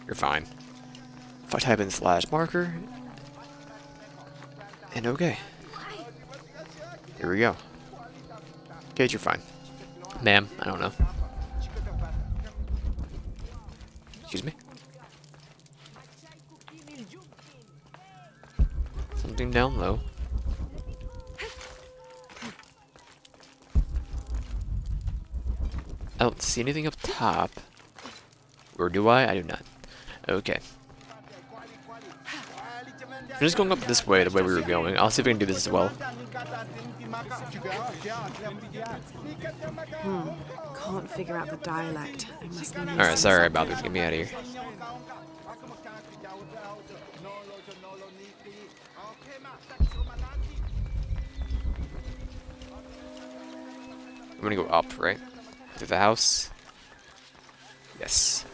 You're fine. If I type in slash marker, and okay. Here we go. Kate, you're fine. Ma'am, I don't know. Excuse me? Something down low. I don't see anything up top. Or do I? I do not. Okay. I'm just going up this way, the way we were going. I'll see if I can do this as well. Can't figure out the dialect. I must be missing Alright, sorry about something. this. Get me out of here. I'm gonna go up, right? To the house. Yes.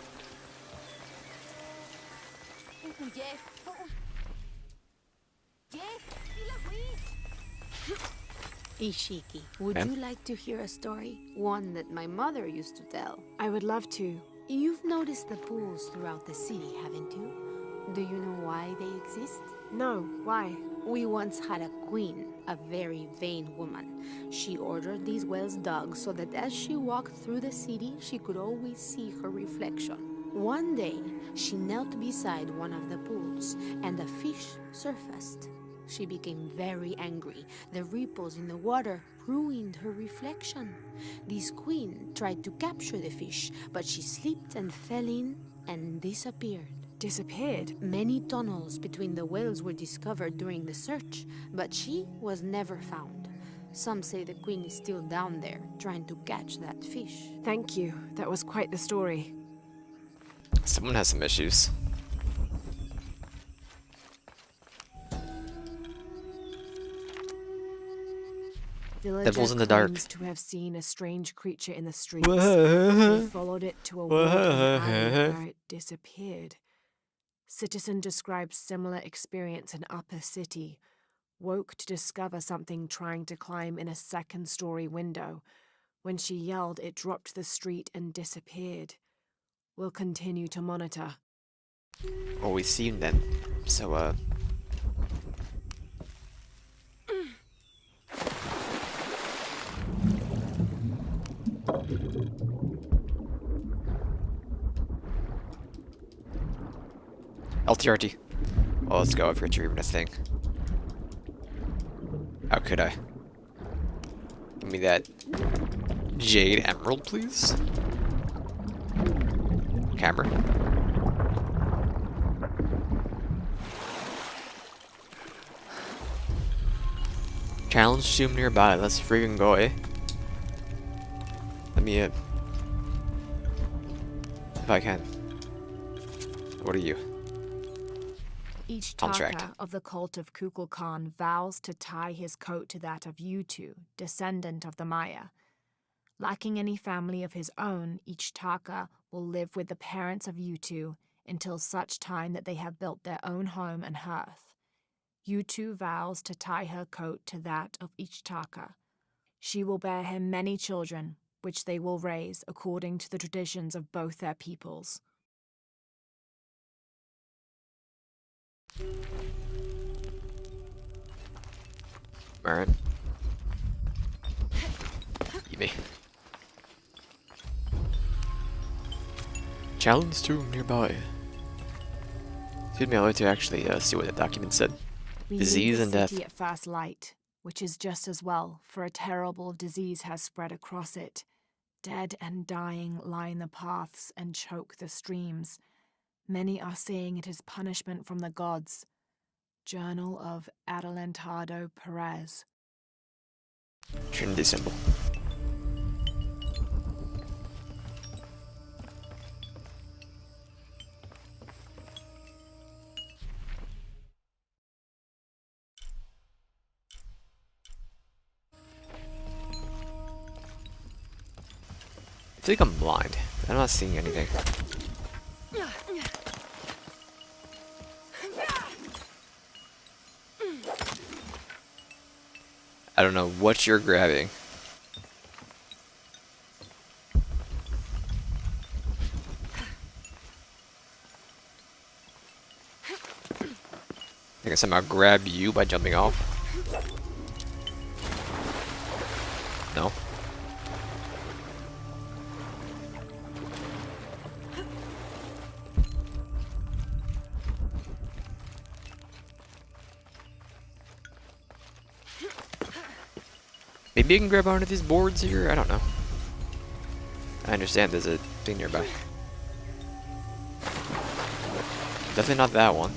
Ishiki, would Okay. you like to hear a story? One that my mother used to tell. I would love to. You've noticed the pools throughout the city, haven't you? Do you know why they exist? No, why? We once had a queen, a very vain woman. She ordered these wells dug so that as she walked through the city, she could always see her reflection. One day, she knelt beside one of the pools, and a fish surfaced. She became very angry. The ripples in the water ruined her reflection. This queen tried to capture the fish, but she slipped and fell in and disappeared. Disappeared? Many tunnels between the whales were discovered during the search, but she was never found. Some say the queen is still down there, trying to catch that fish. Thank you. That was quite the story. Someone has some issues. Villager Devils in the dark. claims to have seen a strange creature in the streets. They followed it to a wood and alley where it disappeared. Citizen describes similar experience in Upper City. Woke to discover something trying to climb in a second-story window. When she yelled, it dropped to the street and disappeared. We'll continue to monitor. Well, we see him then. So, LTRT. Well, let's go. I forget you're even a thing. How could I? Give me that Jade Emerald, please. Camera. Challenge tomb nearby. Let's freaking go, eh? Let me, if I can. What are you? Each Contract. Taka of the cult of Kukulkan vows to tie his coat to that of Yutu, descendant of the Maya. Lacking any family of his own, each Taka will live with the parents of Yutu until such time that they have built their own home and hearth. Yutu vows to tie her coat to that of each Taka. She will bear him many children, which they will raise according to the traditions of both their peoples. Alright. Eat me. Challenge tomb nearby. Excuse me, I'd like to actually see what the document said. We Disease leave and the death. city at first light, which is just as well, for a terrible disease has spread across it. Dead and dying line the paths and choke the streams. Many are saying it is punishment from the gods. Journal of Adelantado Perez. Trinity symbol. I think I'm blind. I'm not seeing anything. I don't know what you're grabbing. I can somehow grab you by jumping off. No. Maybe I can grab onto these boards here? I don't know. I understand there's a thing nearby. Definitely not that one.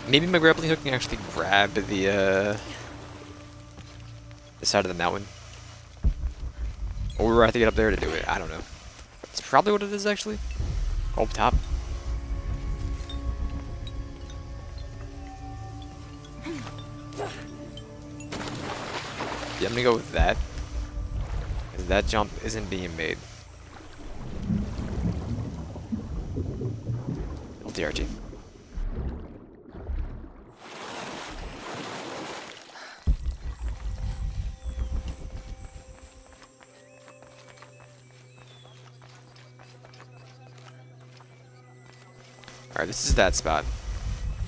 Maybe my grappling hook can actually grab the side of the mountain. Or we have to get up there to do it. I don't know. It's probably what it is, actually. Go up top. Yeah, I'm gonna go with that. 'Cause that jump isn't being made. LTRG. Alright, this is that spot.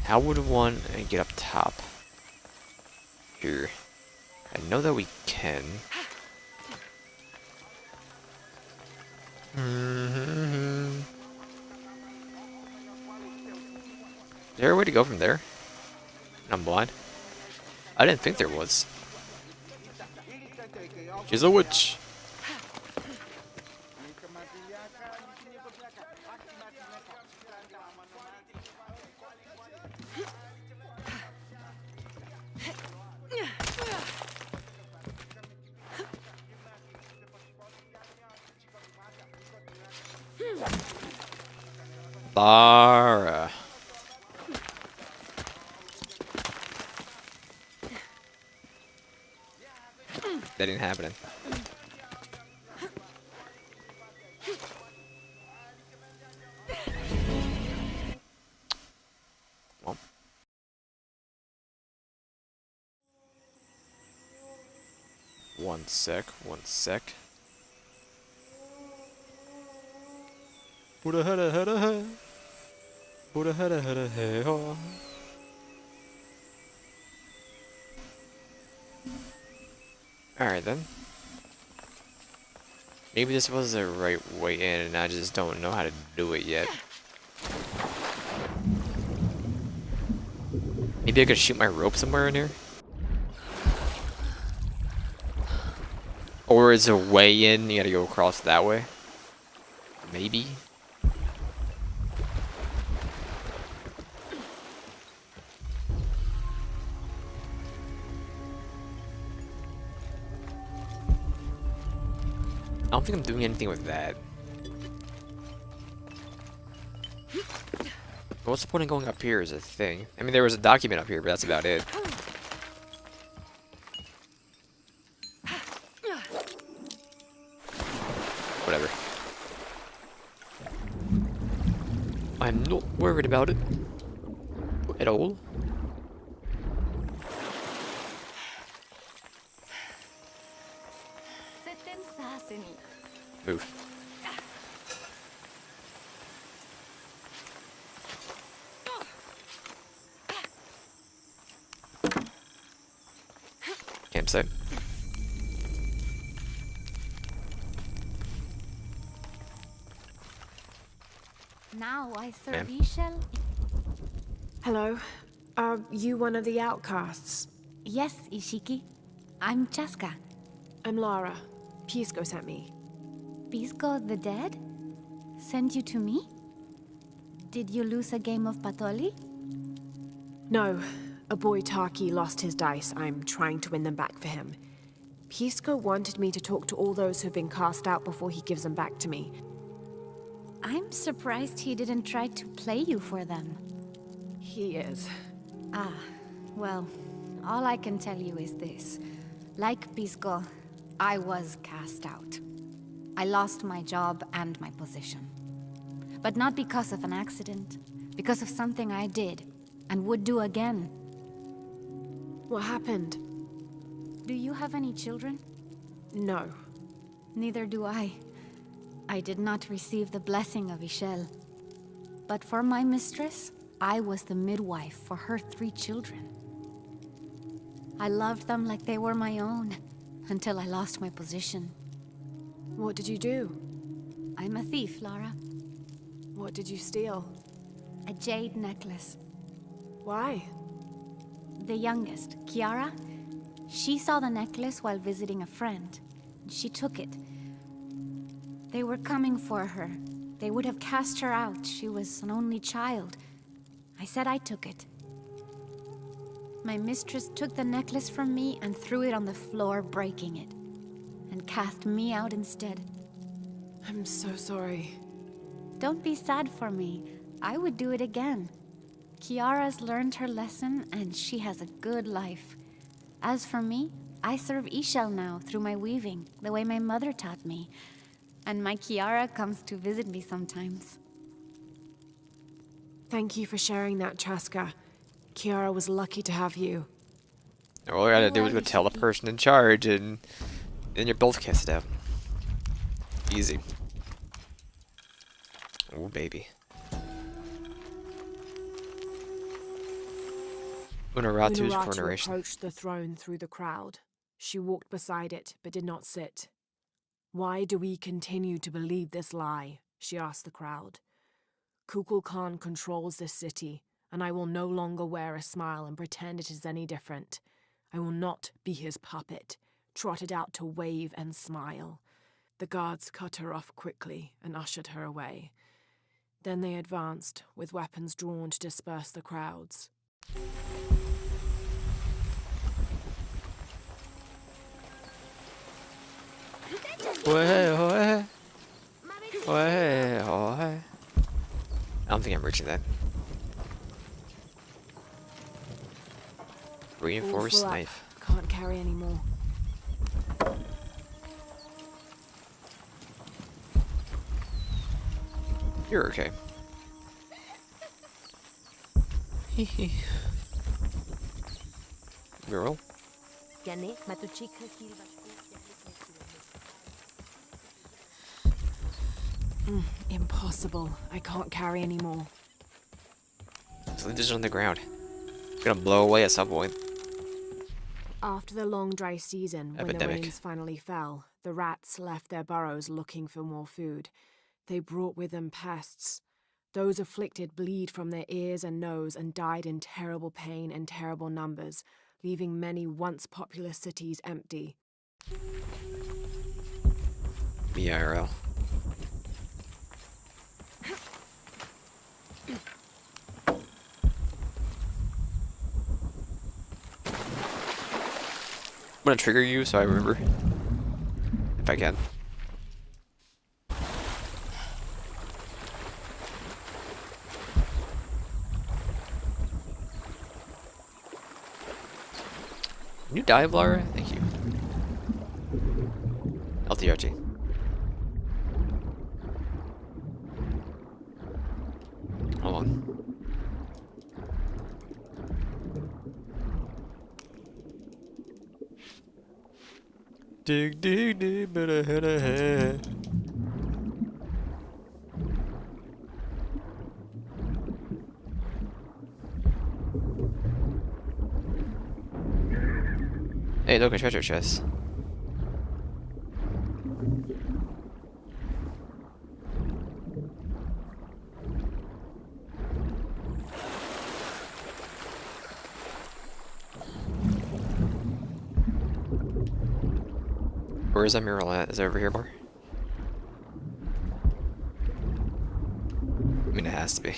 How would one get up top? Here. I know that we can. Is there a way to go from there? I'm blind. I didn't think there was. She's a witch. Lara. That ain't happening. Well. One sec. Buddha hada hada ha. Buddha hada hada hey ho. Alright then. Maybe this was the right way in and I just don't know how to do it yet. Maybe I could shoot my rope somewhere in here? Or is there a way in, you gotta go across that way? Maybe? I don't think I'm doing anything with that. What's the point of going up here is a thing? I mean, there was a document up here, but that's about it. Whatever. I'm not worried about it. At all. Move. Campsite. Now I Ma'am. serve you shall. Hello? Are you one of the outcasts? Yes, Ishiki. I'm Chaska. I'm Lara. Pisco sent me. Pisco the dead? Sent you to me? Did you lose a game of Patoli? No. A boy Taki lost his dice. I'm trying to win them back for him. Pisco wanted me to talk to all those who've been cast out before he gives them back to me. I'm surprised he didn't try to play you for them. He is. Ah, well, all I can tell you is this. Like Pisco, I was cast out. I lost my job and my position. But not because of an accident. Because of something I did, and would do again. What happened? Do you have any children? No. Neither do I. I did not receive the blessing of Ishel. But for my mistress, I was the midwife for her 3 children. I loved them like they were my own, until I lost my position. What did you do? I'm a thief, Lara. What did you steal? A jade necklace. Why? The youngest, Kiara, she saw the necklace while visiting a friend. She took it. They were coming for her. They would have cast her out. She was an only child. I said I took it. My mistress took the necklace from me and threw it on the floor, breaking it. And cast me out instead. I'm so sorry. Don't be sad for me. I would do it again. Kiara's learned her lesson, and she has a good life. As for me, I serve Ishel now through my weaving, the way my mother taught me. And my Kiara comes to visit me sometimes. Thank you for sharing that, Chaska. Kiara was lucky to have you. All I gotta do is go tell the person in charge, and then you're both kissed out. Easy. Oh, baby. Unuratu's Unuratu coronation. approached the throne through the crowd. She walked beside it, but did not sit. Why do we continue to believe this lie? She asked the crowd. Kukulkan controls this city, and I will no longer wear a smile and pretend it is any different. I will not be his puppet, trotted out to wave and smile. The guards cut her off quickly and ushered her away. Then they advanced, with weapons drawn to disperse the crowds. I don't think I'm reaching that. All Reinforced full up. knife. Can't carry any more. You're okay. Mural? Impossible. I can't carry any more. So leave this on the ground. It's gonna blow away at some point. After the long dry season, when the Epidemic. rains finally fell, the rats left their burrows looking for more food. They brought with them pests. Those afflicted bleed from their ears and nose and died in terrible pain and terrible numbers, leaving many once populous cities empty. BRL. I'm gonna trigger you so I remember. If I can. Can you dive, Lara? Thank you. LTRT. Hold on. Dig, dig, dig, but ahead. Hey, look, a treasure chest. Where is that mural at? Is it over here, Bar? I mean, it has to be.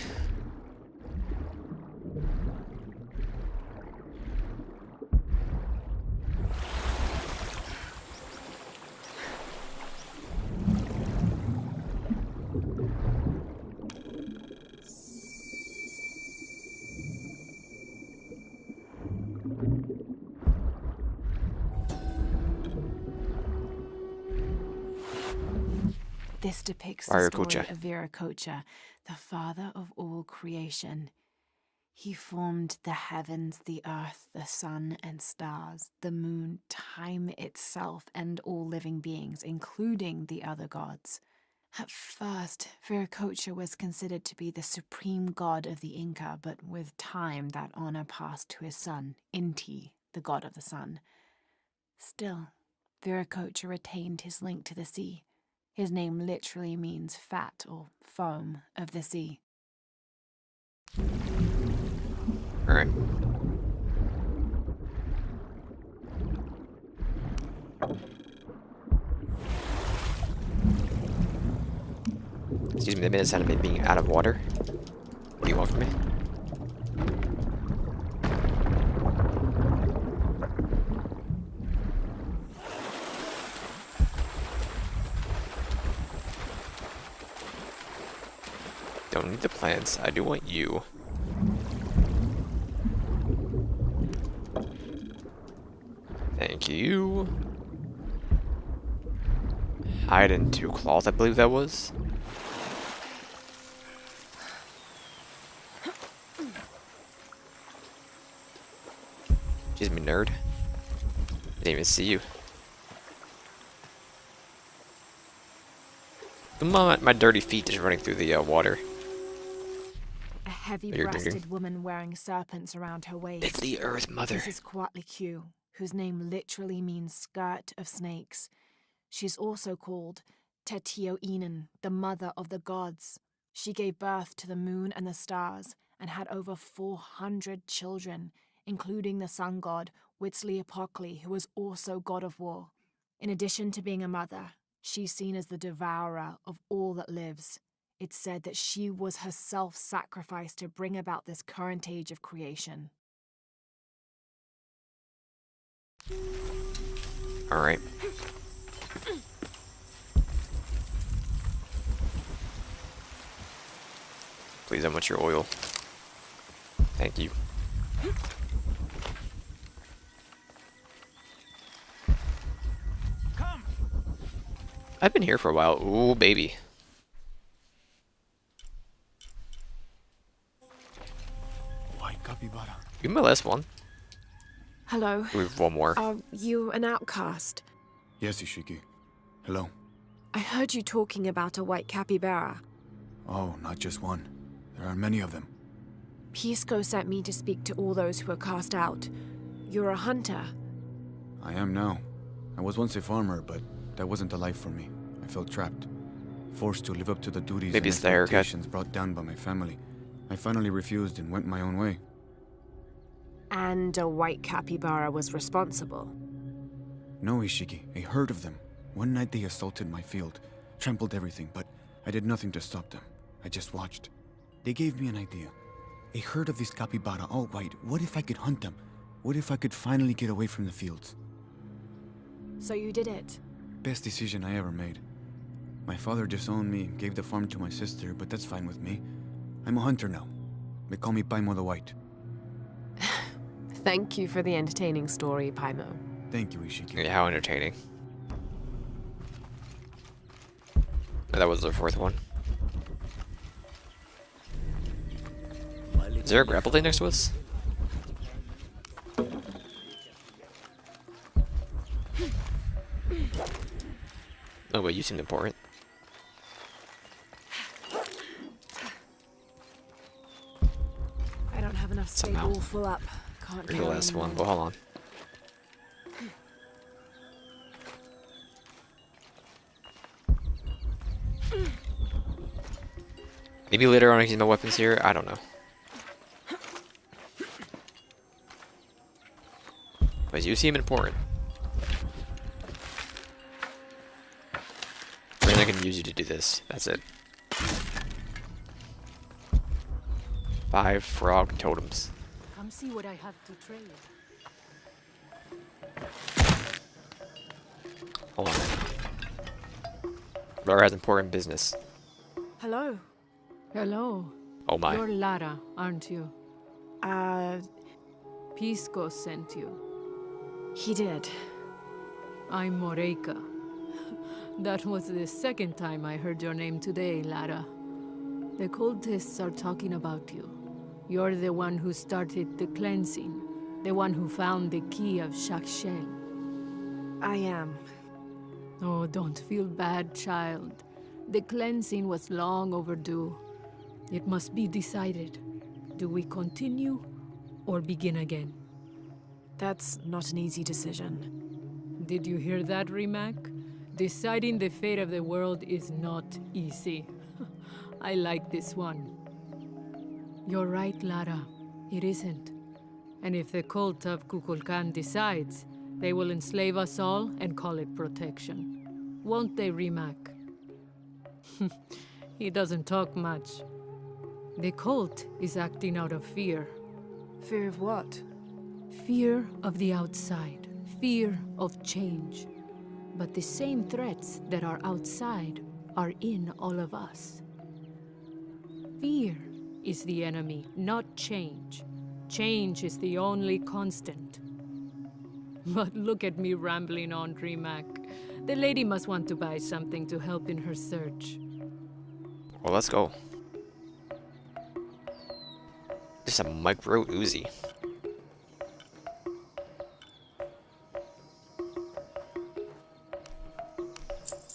This depicts the story Viracocha. of Viracocha, the father of all creation. He formed the heavens, the earth, the sun and stars, the moon, time itself, and all living beings, including the other gods. At first, Viracocha was considered to be the supreme god of the Inca, but with time that honor passed to his son, Inti, the god of the sun. Still, Viracocha retained his link to the sea. His name literally means fat or foam of the sea. Alright. Excuse me, the minute sound of me being out of water. What do you want from me? Don't need the plants. I do want you. Thank you. Hide in 2 cloth, I believe that was. Excuse me, nerd. Didn't even see you. The moment my dirty feet is running through the water. A heavy-breasted woman wearing serpents around her waist. It's the Earth Mother. This is Coatlicue, whose name literally means skirt of snakes. She's also called Tetioinen, the mother of the gods. She gave birth to the moon and the stars and had over 400 children, including the sun god Huitzilopochtli, who was also god of war. In addition to being a mother, she's seen as the devourer of all that lives. It's said that she was herself sacrificed to bring about this current age of creation. Alright. Please, I want your oil. Thank you. Come. I've been here for a while. Ooh, baby. White capybara. Give me my last one. Hello. We have one more. Are you an outcast? Yes, Ishiki. Hello. I heard you talking about a white capybara. Oh, not just one. There are many of them. Pisco sent me to speak to all those who are cast out. You're a hunter. I am now. I was once a farmer, but that wasn't the life for me. I felt trapped. Forced to live up to the duties Maybe and it's the haircut. expectations brought down by my family. I finally refused and went my own way. And a white capybara was responsible. No, Ishiki. A herd of them. One night they assaulted my field, trampled everything, but I did nothing to stop them. I just watched. They gave me an idea. A herd of these capybara, all white. What if I could hunt them? What if I could finally get away from the fields? So you did it. Best decision I ever made. My father disowned me, gave the farm to my sister, but that's fine with me. I'm a hunter now. They call me Paimo the White. Thank you for the entertaining story, Paimo. Thank you, Ishiki. Yeah, how entertaining. That was the 4th one. Is there a grapple thing next to us? Oh wait, you seem important. I don't have enough stable Somehow. full up. Can't Here's the carry last any one. more. Well, hold on. Maybe later on I can use my weapons here. I don't know. But you seem important. And I can use you to do this. That's it. 5 frog totems. Come see what I have to trade. Hold on. Laura has important business. Hello. Hello. Oh my. You're Lara, aren't you? Uh, Pisco sent you. he did. I'm Moreika. That was the second time I heard your name today, Lara. The cultists are talking about you. You're the one who started the cleansing, the one who found the key of Shakshel. I am. Oh, don't feel bad, child. The cleansing was long overdue. It must be decided. Do we continue or begin again? That's not an easy decision. Did you hear that, Rimac? Deciding the fate of the world is not easy. I like this one. You're right, Lara. It isn't. And if the cult of Kukulkan decides, they will enslave us all and call it protection. Won't they, Rimac? He doesn't talk much. The cult is acting out of fear. Fear of what? Fear of the outside. Fear of change. But the same threats that are outside are in all of us. Fear is the enemy, not change. Change is the only constant. But look at me rambling on, Rimac. The lady must want to buy something to help in her search. Well, let's go. Just a micro Uzi.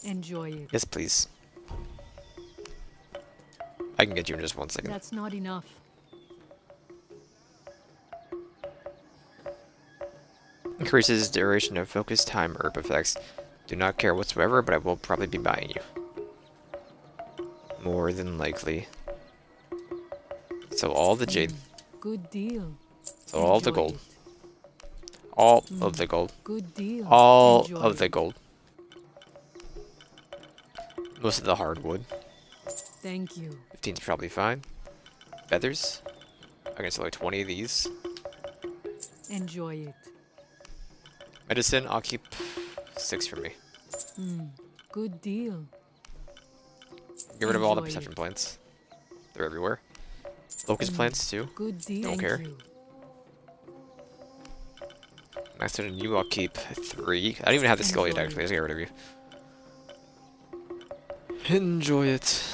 Enjoy it. Yes, please. I can get you in just 1 second. That's not enough. Increases duration of focus time herb effects. Do not care whatsoever, but I will probably be buying you. More than likely. So all the jade. Good deal. So all the Enjoy gold. it. All of the gold. Good deal. All Enjoy of the it. gold. Most of the hardwood. Thank you. 15's probably fine. Feathers. I can sell like 20 of these. Enjoy it. Medicine, I'll keep 6 for me. Good deal. Get rid of all the Enjoy perception it. plants. They're everywhere. Locust plants too. Good deal. Don't Thank care. you. Next to you, I'll keep 3. I don't even have the skill yet, Enjoy actually. Let's get rid of you. Enjoy it.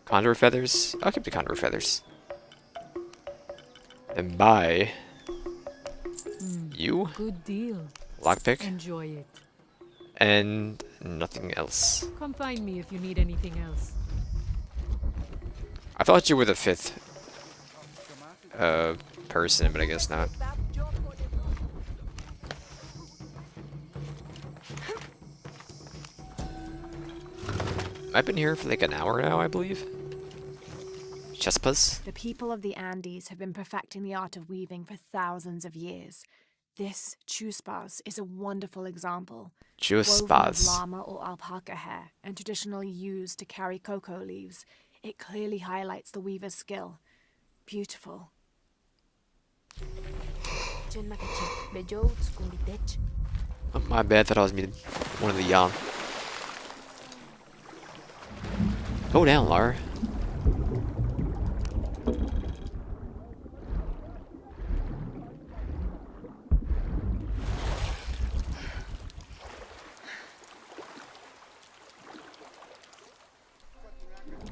Condor feathers. I'll keep the condor feathers. Then buy you, Good deal. lockpick, Enjoy it. and nothing else. Come find me if you need anything else. I thought you were the 5th person, but I guess not. I've been here for like an hour now, I believe. Chespas. The people of the Andes have been perfecting the art of weaving for thousands of years. This chuspas is a wonderful example. Woven of Chuspas. llama or alpaca hair and traditionally used to carry cocoa leaves, it clearly highlights the weaver's skill. Beautiful. Oh, my bad, thought I was muted. One of the young. Go down, Lara.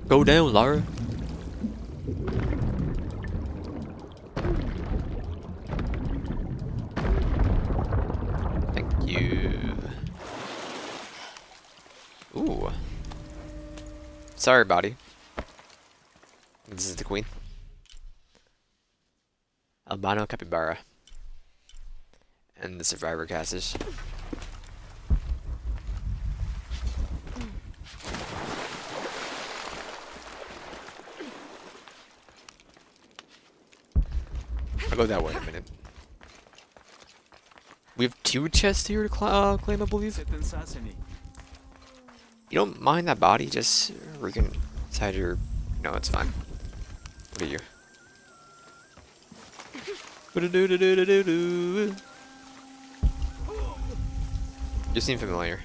Go down, Lara. Thank you. Ooh. Sorry, body. This is the queen. Albino capybara. And the survivor casters. I'll go that way in a minute. We have 2 chests here to claim, I believe. You don't mind that body just rigging inside your... No, it's fine. What are you? You seem familiar.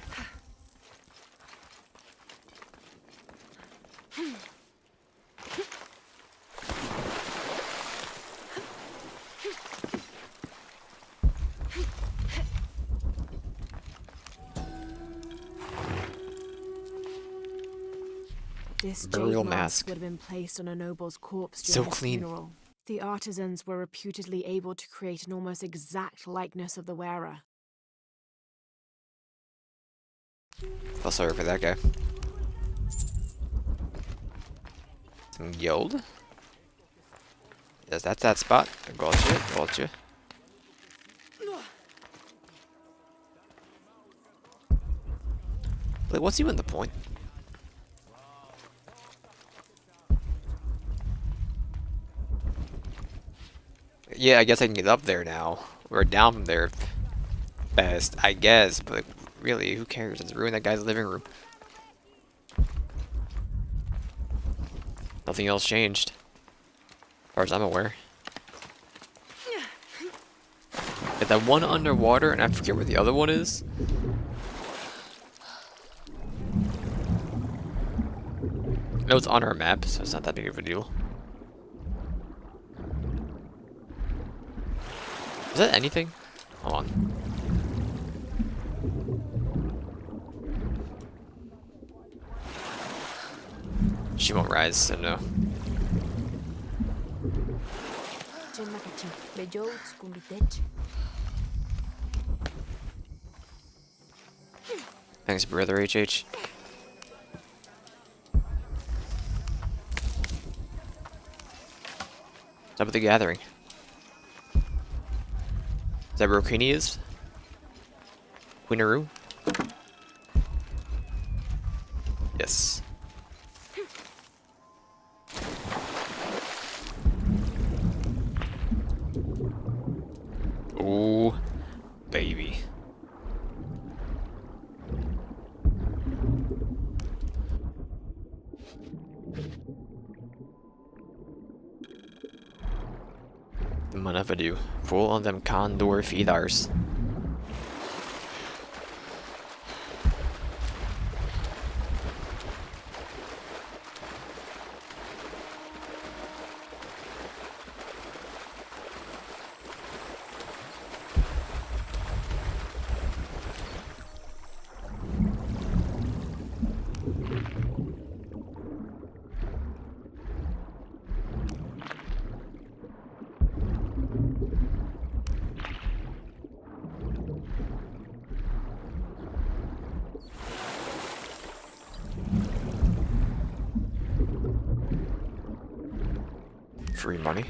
This Burial jade mask. mask would have been placed on a noble's corpse So during his clean. funeral. The artisans were reputedly able to create an almost exact likeness of the wearer. Feel sorry for that guy. Some gold? Yes, that's that spot. Gotcha. Like, what's even the point? Yeah, I guess I can get up there now. Or down from there. Best, I guess. But really, who cares? It's ruined that guy's living room. Nothing else changed. As far as I'm aware. Get that one underwater, and I forget where the other one is. No, it's on our map, so it's not that big of a deal. Is that anything? Hold on. She won't rise, so no. Thanks, brother HH. What's up with the gathering? Is that where Queenie is? Queenaroo? Yes. Ooh, baby. Manavadu, full on them condor feeders. Free money.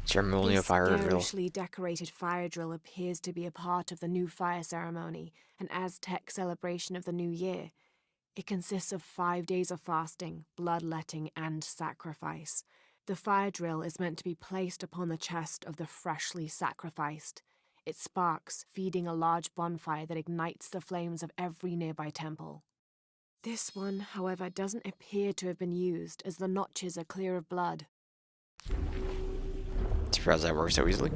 Ceremonial This fire drill. garishly decorated fire drill appears to be a part of the new fire ceremony, an Aztec celebration of the new year. It consists of 5 days of fasting, bloodletting, and sacrifice. The fire drill is meant to be placed upon the chest of the freshly sacrificed. It sparks, feeding a large bonfire that ignites the flames of every nearby temple. This one, however, doesn't appear to have been used, as the notches are clear of blood. Surprised that works so easily.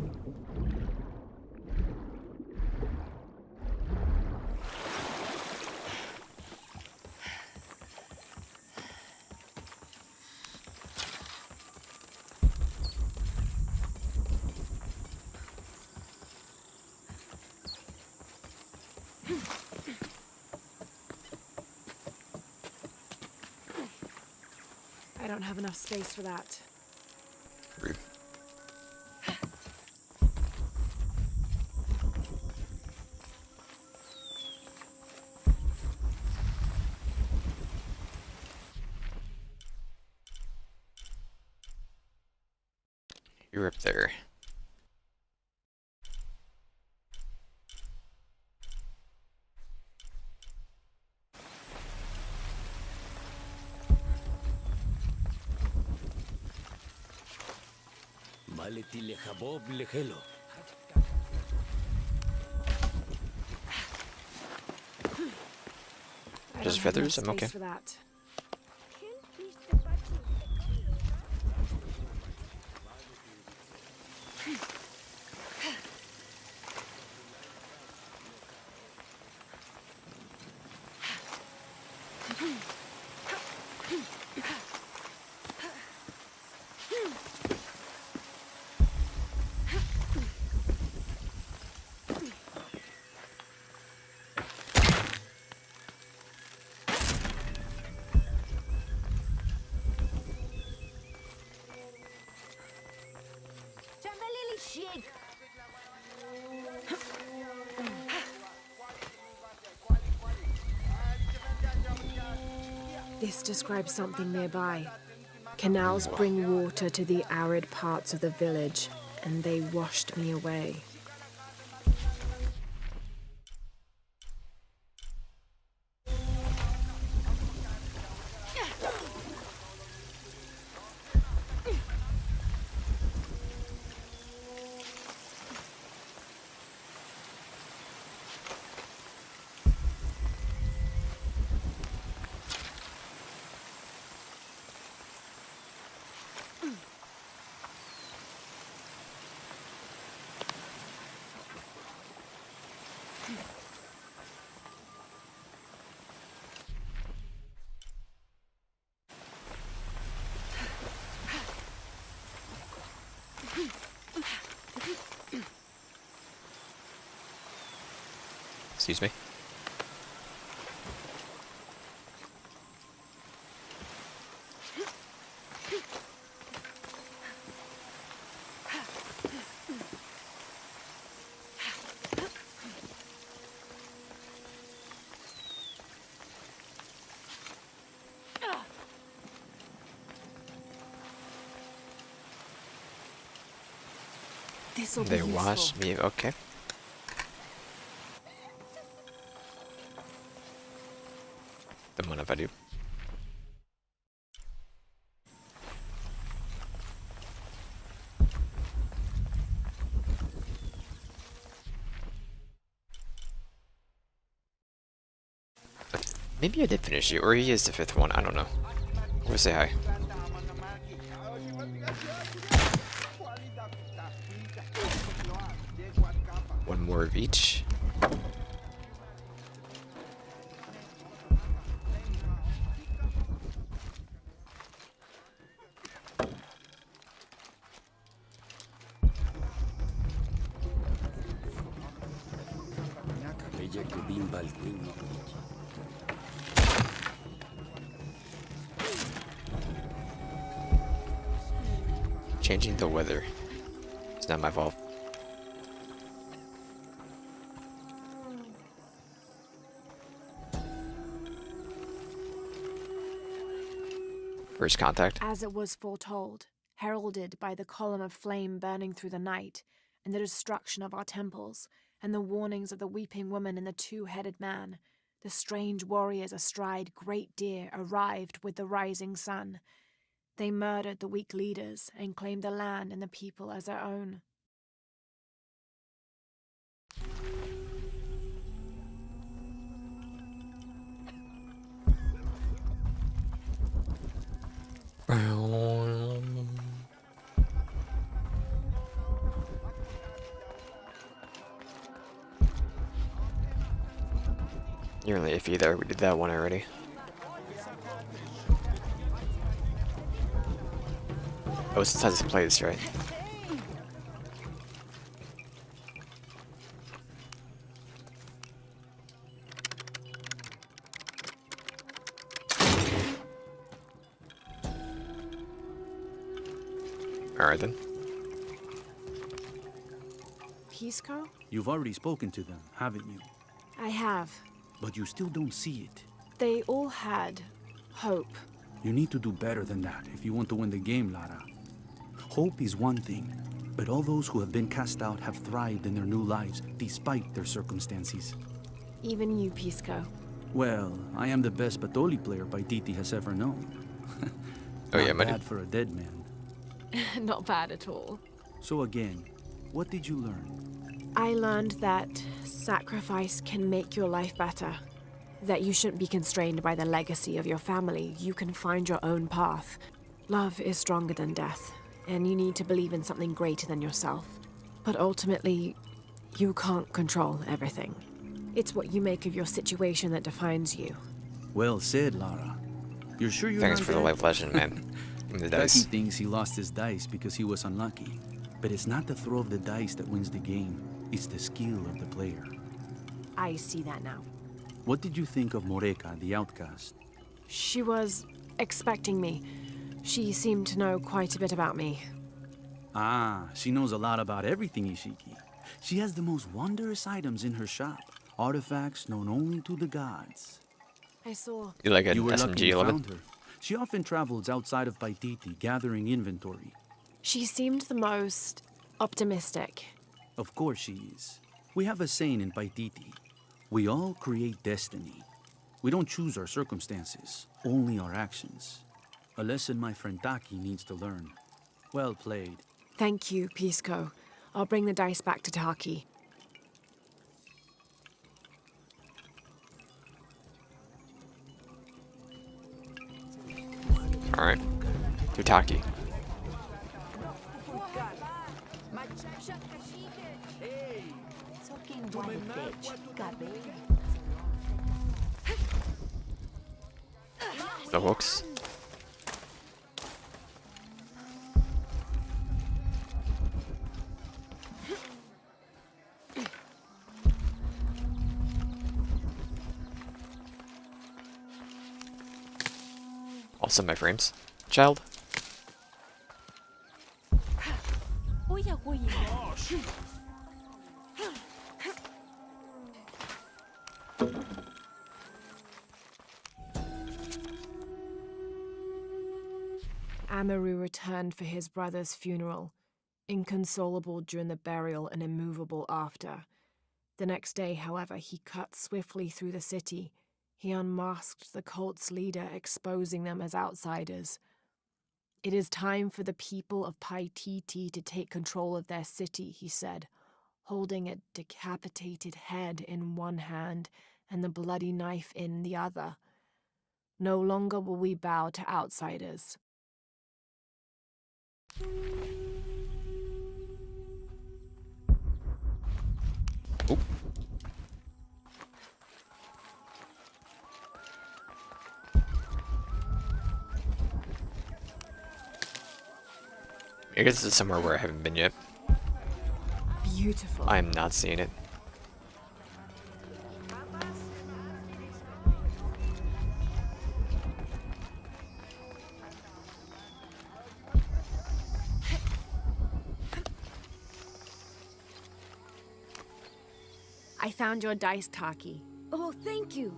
I don't have enough space for that. Rude. You're up there. I Just don't have feathers? enough I'm okay. space for that. This describes something nearby. Canals bring water to the arid parts of the village, and they washed me away. Excuse me. This'll be They useful. washed me. Okay. Then what if I do? Maybe I did finish it, or he is the fifth one. I don't know. We'll say hi. One more of each. Changing the weather. It's not my fault. First contact. As it was foretold, heralded by the column of flame burning through the night, and the destruction of our temples, and the warnings of the weeping woman and the two-headed man, the strange warriors astride great deer arrived with the rising sun. They murdered the weak leaders and claimed the land and the people as their own. You're really iffy there. We did that one already. Oh, it's has to play this, right? Alright then. Pisco? You've already spoken to them, haven't you? I have. But you still don't see it. They all had hope. You need to do better than that if you want to win the game, Lara. Hope is one thing, but all those who have been cast out have thrived in their new lives despite their circumstances. Even you, Pisco. Well, I am the best Batoli player Paititi has ever known. Oh yeah, Not my bad dude. for a dead man. Not bad at all. So again, what did you learn? I learned that sacrifice can make your life better. That you shouldn't be constrained by the legacy of your family. You can find your own path. Love is stronger than death, and you need to believe in something greater than yourself. But ultimately, you can't control everything. It's what you make of your situation that defines you. Well said, Lara. You're sure you're Thanks not for the dead? life lesson, man. Give me the Taki dice. thinks he lost his dice because he was unlucky. But it's not the throw of the dice that wins the game. It's the skill of the player. I see that now. What did you think of Moreka, the outcast? She was expecting me. She seemed to know quite a bit about me. Ah, she knows a lot about everything, Ishiki. She has the most wondrous items in her shop. Artifacts known only to the gods. I saw. You like an You were lucky SMG you 11? found her. She often travels outside of Paititi, gathering inventory. She seemed the most optimistic. Of course she is. We have a saying in Paititi. We all create destiny. We don't choose our circumstances, only our actions. A lesson my friend Taki needs to learn. Well played. Thank you, Pisco. I'll bring the dice back to Taki. Alright. Tutaki. The hooks. Also my frames. Child. Amaru returned for his brother's funeral, inconsolable during the burial and immovable after. The next day, however, he cut swiftly through the city. He unmasked the cult's leader, exposing them as outsiders. It is time for the people of Paititi to take control of their city, he said, holding a decapitated head in one hand and the bloody knife in the other. No longer will we bow to outsiders. Oop. I guess it's somewhere where I haven't been yet. Beautiful. I am not seeing it. I found your dice, Taki. Oh, thank you.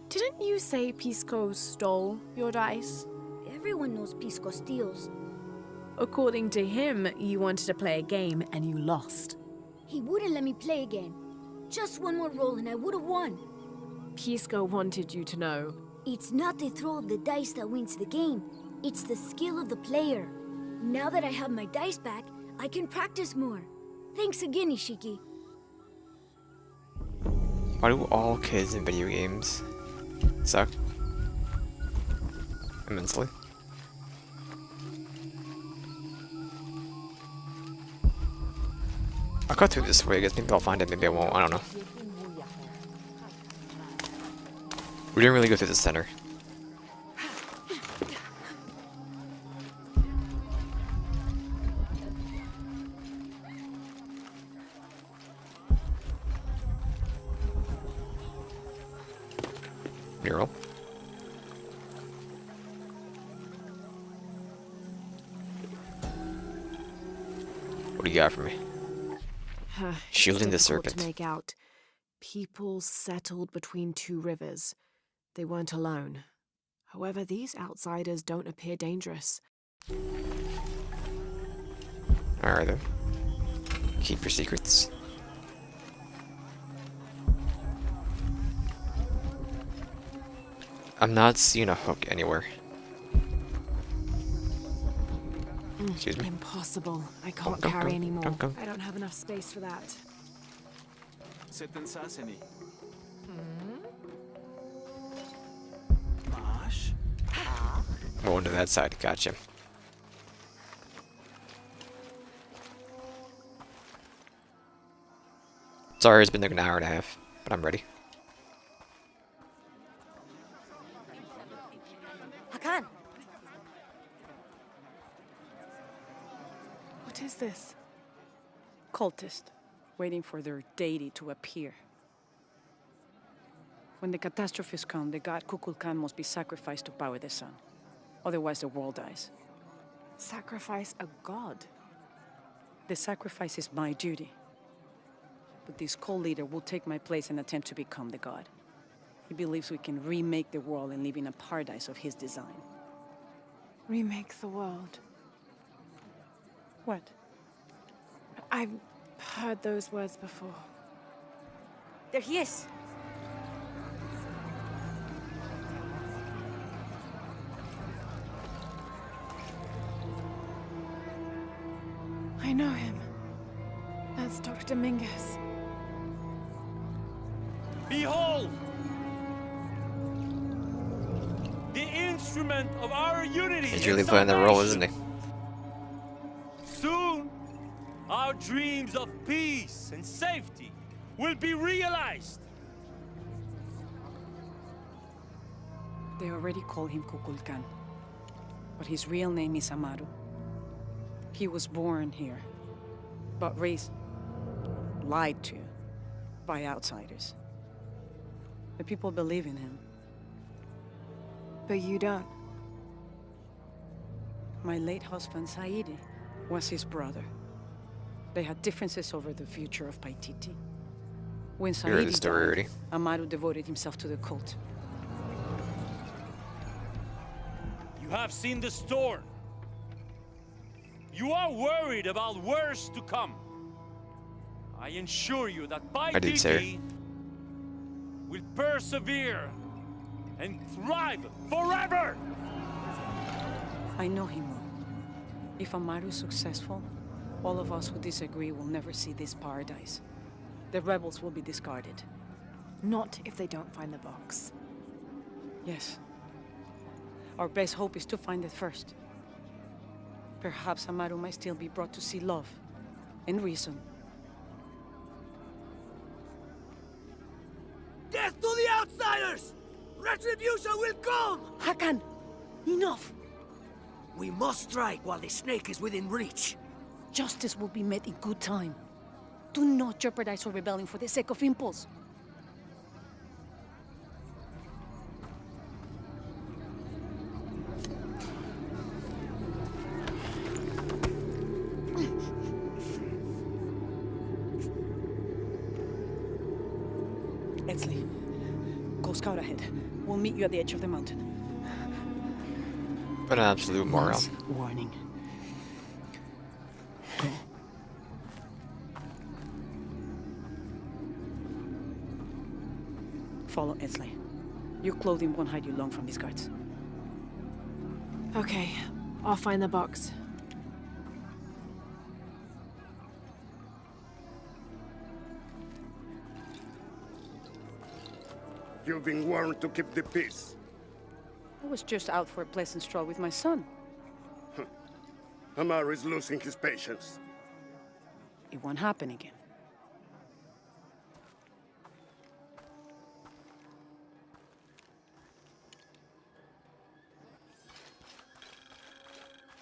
Didn't you say Pisco stole your dice? Everyone knows Pisco steals. According to him, you wanted to play a game and you lost. He wouldn't let me play again. Just one more roll and I would have won. Pisco wanted you to know. It's not the throw of the dice that wins the game. It's the skill of the player. Now that I have my dice back, I can practice more. Thanks again, Ishiki. Why do all kids in video games suck? Immensely. I'll cut through this way, I guess maybe I'll find it, maybe I won't, I don't know. We didn't really go through the center. Mural. What do you got for me? Shielding the It's difficult serpent. to make out. People settled between two rivers. They weren't alone. However, these outsiders don't appear dangerous. Alright then. Keep your secrets. I'm not seeing a hook anywhere. Excuse me. Impossible. I can't Go, carry go, anymore. go. I don't have enough space for that. Sitten saseni. Mash? Going to that side. Gotcha. Sorry, it's been like an hour and a half, but I'm ready. Hakan! What is this? Cultist, waiting for their deity to appear. When the catastrophes come, the god Kukulkan must be sacrificed to power the sun. Otherwise, the world dies. Sacrifice a god? The sacrifice is my duty. But this cult leader will take my place and attempt to become the god. He believes we can remake the world and live in a paradise of his design. Remake the world. What? I've heard those words before. There he is! I know him. That's Dr. Dominguez. Behold! The instrument of our unity. He's and really playing the role, salvation. isn't he? Soon, our dreams of peace and safety will be realized. They already call him Kukulkan. But his real name is Amaru. He was born here, but raised, lied to, by outsiders. The people believe in him. But you don't. My late husband, Saidi, was his brother. They had differences over the future of Paititi. When You heard the Saidi story died, already. Amaru devoted himself to the cult. You have seen the storm. You are worried about worse to come. I assure you that I did say Paititi will persevere and thrive forever. I know him well. If Amaru is successful, all of us who disagree will never see this paradise. The rebels will be discarded. Not if they don't find the box. Yes. Our best hope is to find it first. Perhaps Amaru might still be brought to see love and reason. Death to the outsiders! Retribution will come! Hakan! Enough! We must strike while the snake is within reach. Justice will be met in good time. Do not jeopardize our rebellion for the sake of impulse. Etzli, go scout ahead. We'll meet you at the edge of the mountain. But an absolute moron. Once warning. Go. Follow Etzli. Your clothing won't hide you long from these guards. Okay, I'll find the box. You've been warned to keep the peace. I was just out for a pleasant stroll with my son. Amaru is losing his patience. It won't happen again.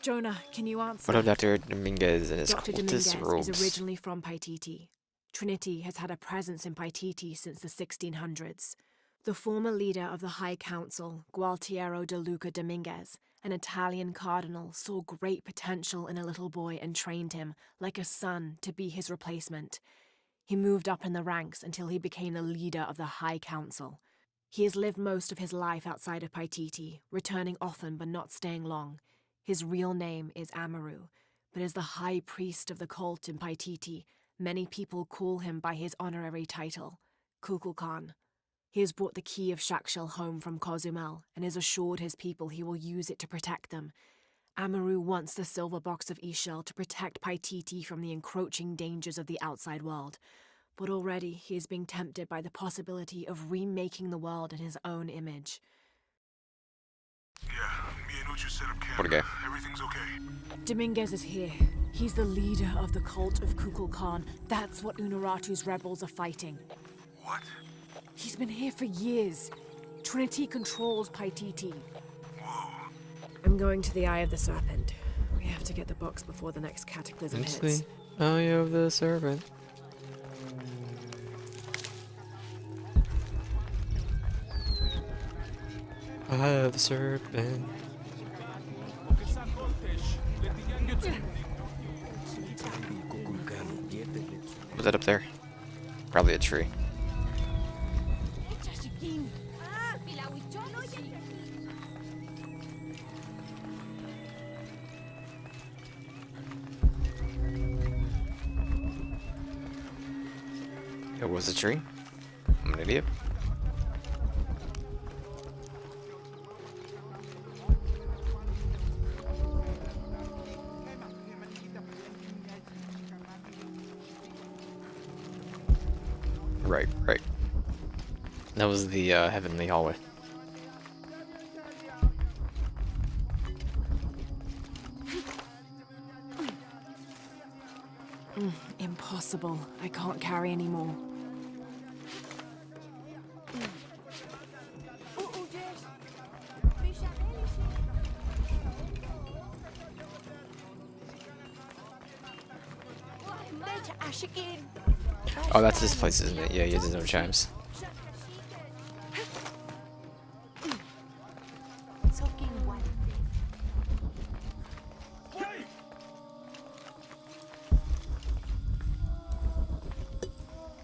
Jonah, can you answer? What of Dr. Dominguez and his Dr. cultist Dominguez robes? is originally from Paititi. Trinity has had a presence in Paititi since the 1600s. The former leader of the High Council, Gualtiero de Luca Dominguez, an Italian cardinal, saw great potential in a little boy and trained him, like a son, to be his replacement. He moved up in the ranks until he became the leader of the High Council. He has lived most of his life outside of Paititi, returning often but not staying long. His real name is Amaru, but as the high priest of the cult in Paititi, many people call him by his honorary title, Kukulkan. He has brought the key of Shakshel home from Cozumel and has assured his people he will use it to protect them. Amaru wants the Silver Box of Ishel to protect Paititi from the encroaching dangers of the outside world, but already he is being tempted by the possibility of remaking the world in his own image. Yeah, me and Uchu set up camp. What a guy. Everything's okay. Dominguez is here. He's the leader of the cult of Kukulkan. That's what Unuratu's rebels are fighting. What? He's been here for years. Trinity controls Paititi. Whoa. I'm going to the Eye of the Serpent. We have to get the box before the next cataclysm It's hits. the Eye of the Serpent. Eye of the Serpent. What's that up there? Probably a tree. It was a tree? I'm an idiot. Right. That was the heavenly hallway. Impossible. I can't carry anymore. Oh, that's this place, isn't it? Yeah, he has his own chimes.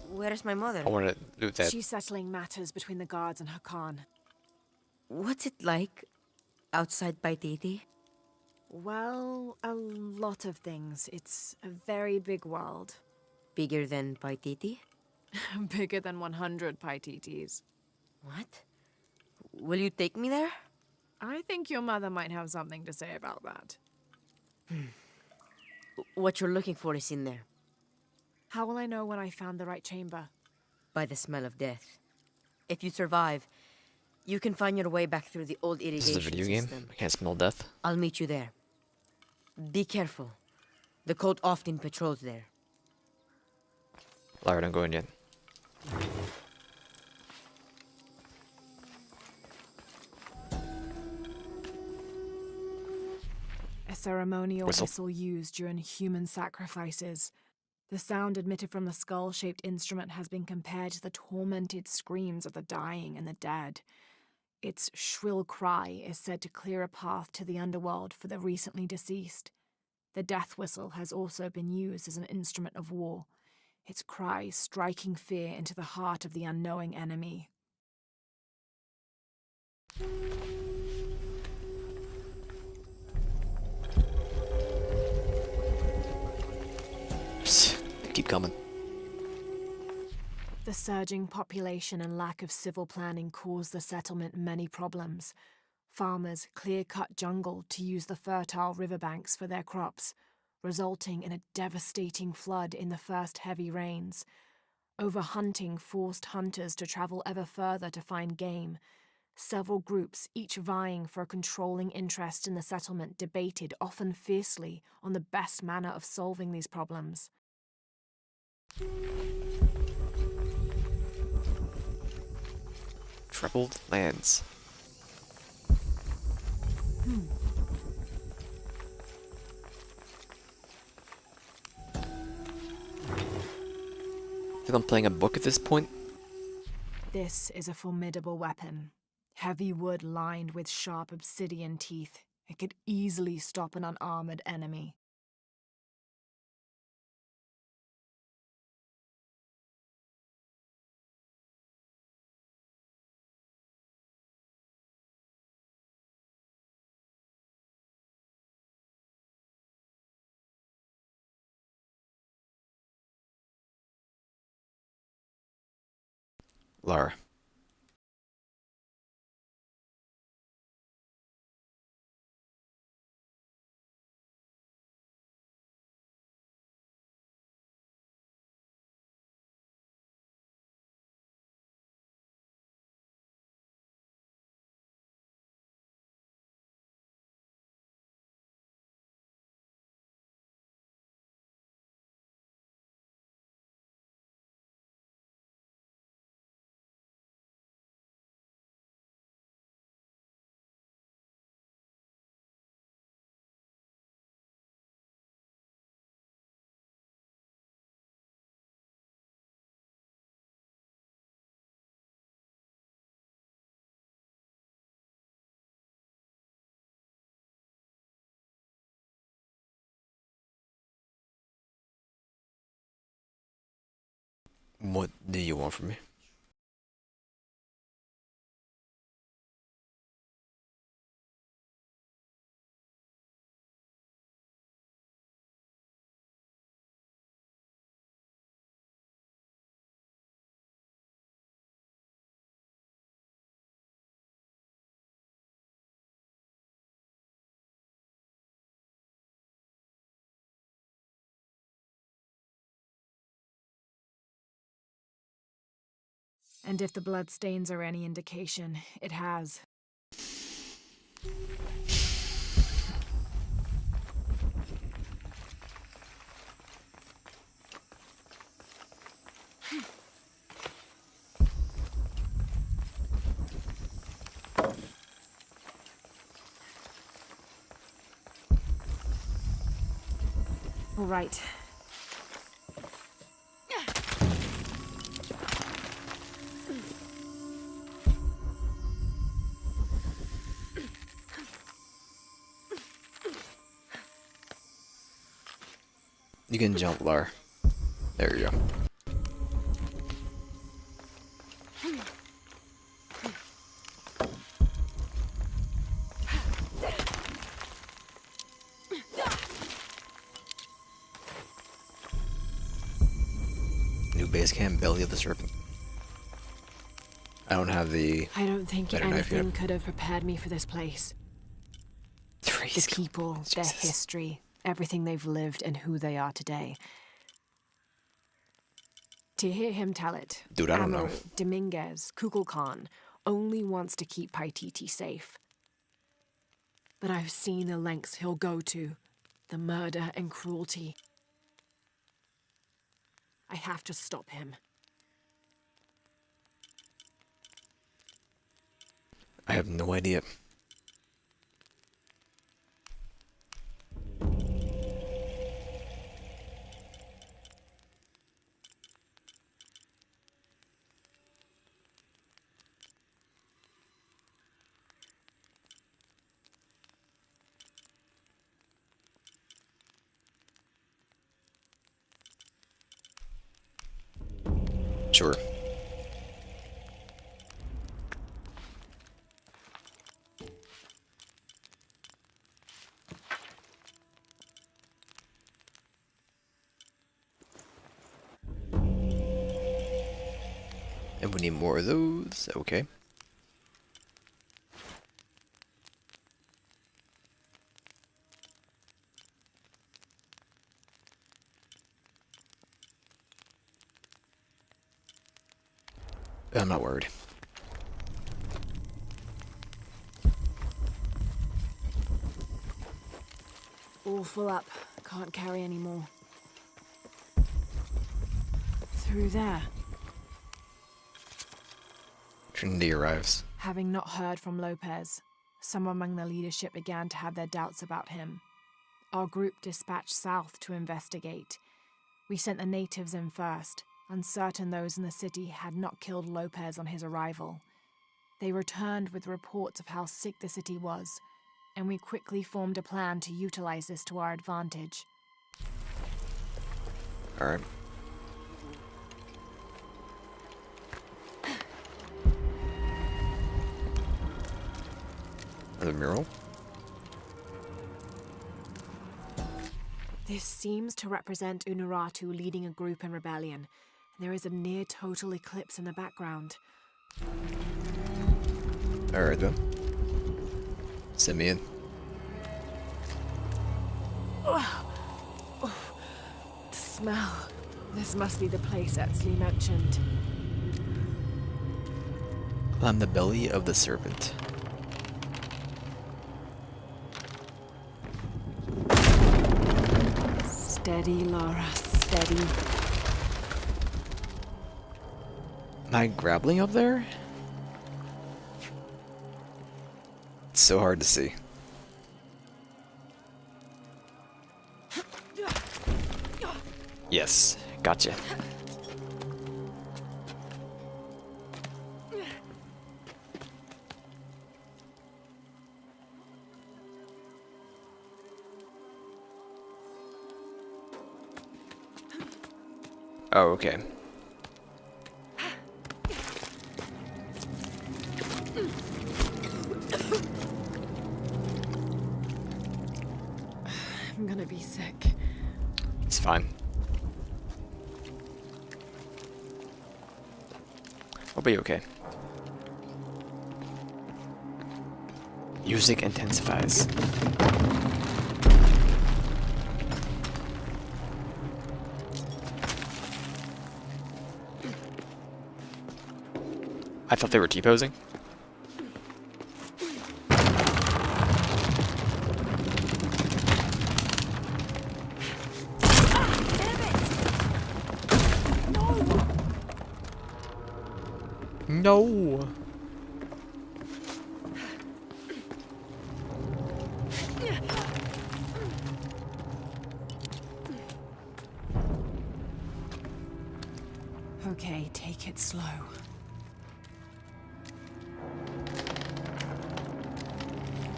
Where's my mother? I want to do that. She's settling matters between the guards and Hakan. What's it like outside Paititi? Well, a lot of things. It's a very big world. Bigger than Paititi? Bigger than 100 Paititis. What? Will you take me there? I think your mother might have something to say about that. What you're looking for is in there. How will I know when I found the right chamber? By the smell of death. If you survive, you can find your way back through the old This irrigation is a video game. system. I can't smell death. I'll meet you there. Be careful. The cult often patrols there. Lara, don't go in yet. A ceremonial Whistle. whistle used during human sacrifices. The sound emitted from the skull-shaped instrument has been compared to the tormented screams of the dying and the dead. Its shrill cry is said to clear a path to the underworld for the recently deceased. The death whistle has also been used as an instrument of war, its cry striking fear into the heart of the unknowing enemy. They keep coming. The surging population and lack of civil planning caused the settlement many problems. Farmers clear-cut jungle to use the fertile riverbanks for their crops, resulting in a devastating flood in the first heavy rains. Overhunting forced hunters to travel ever further to find game. Several groups, each vying for a controlling interest in the settlement, debated often fiercely on the best manner of solving these problems. Troubled lands. I think I'm playing a book at this point. This is a formidable weapon. Heavy wood lined with sharp obsidian teeth. It could easily stop an unarmored enemy. Lara. What do you want from me? And if the bloodstains are any indication, it has. All right. You can jump, Lar. There you go. New base camp, Belly of the Serpent. I don't have the... I don't think better knife anything yet. could have prepared me for this place. The people, their history, everything they've lived, and who they are today. To hear him tell it, Dude, I don't know. Amaru, Dominguez, Kukulkan only wants to keep Paititi safe. But I've seen the lengths he'll go to, the murder and cruelty. I have to stop him. I have no idea. Sure. And we need more of those. Okay. I'm not worried. All full up. Can't carry any more. Through there. Trinity arrives. Having not heard from Lopez, some among the leadership began to have their doubts about him. Our group dispatched south to investigate. We sent the natives in first, uncertain those in the city had not killed Lopez on his arrival. They returned with reports of how sick the city was, and we quickly formed a plan to utilize this to our advantage. All right. The mural? This seems to represent Unuratu leading a group in rebellion. There is a near-total eclipse in the background. Alright then. Send me in. The smell. This must be the place Etzli mentioned. Climb the belly of the serpent. Steady, Lara, steady. Am I grappling up there? It's so hard to see. Yes, gotcha. Oh, okay. be sick. It's fine. I'll be okay. Music intensifies. I thought they were T-posing. No. Okay, take it slow.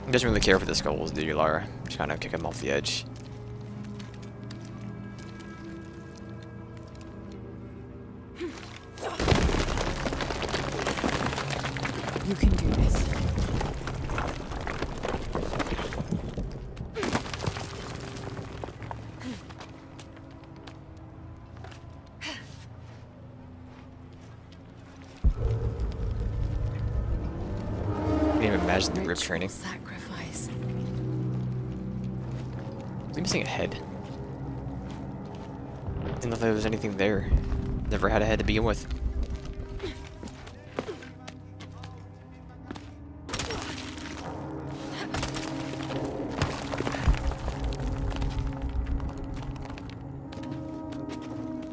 He doesn't really care for the skulls, do you, Lara? Just kind of kick him off the edge. You can do this. I can't even imagine the grip training. Sacrifice. Is he missing a head? Didn't know if there was anything there. Never had a head to begin with.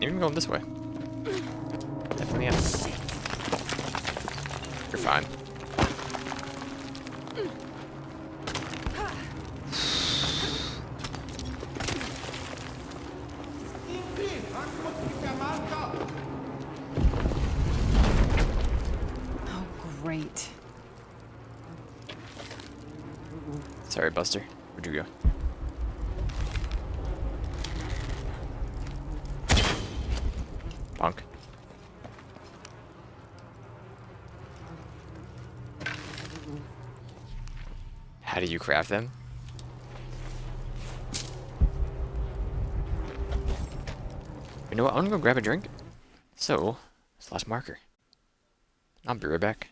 Even going this way. Definitely am. You're fine. Oh, great. Sorry, Buster. Where'd you go? Punk. How do you craft them? You know what? I'm gonna go grab a drink. So, slash marker. I'll be right back.